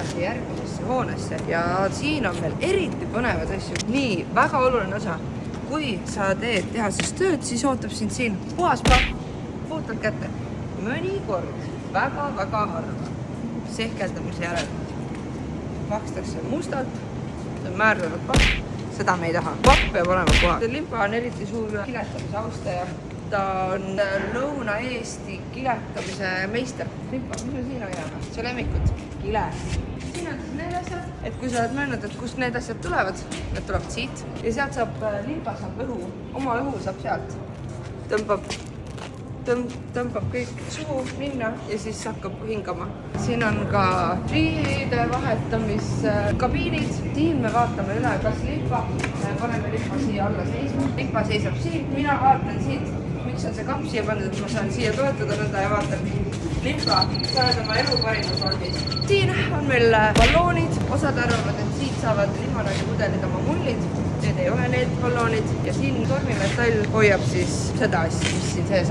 edasi järgmisesse hoonesse ja siin on meil eriti põnevad asju. Nii, väga oluline osa. Kui sa teed tehases tööd, siis ootab sind siin puhas pakk, puhtalt kätte. Mõnikord väga harva sehkeldamise järel makstakse mustalt, see on määrdunud pakk, seda me ei taha. Pakk peab olema puhas. Limpa on eriti suur kiletamise austaja. Ta on Lõuna-Eesti kiletamise meister. Limpa, mis me siin hoiame? See lemmikud. Kile. Siin on siis need asjad, et kui sa oled mõelnud, et kust need asjad tulevad, need tulevad siit. Ja sealt saab, Limpa saab õhu, oma õhu saab sealt. Tõmbab kõik suu ninna ja siis hakkab hingama. Siin on ka riide vahetamiskabiinid. Siin me vaatame üle, kas Limpa, paneme Limpa siia alla seisma. Limpa seisab siin, mina vaatan siit, miks on see kapp siia pandud, et ma saan siia toetada nõnda ja vaatan. Limpa, sa oled oma elu parimas vormis. Siin on meil balloonid, osad arvavad, et siit saavad limonaadipudelid oma mullid. Need ei ole need balloonid ja siin tormimetall hoiab siis seda asja, mis siin sees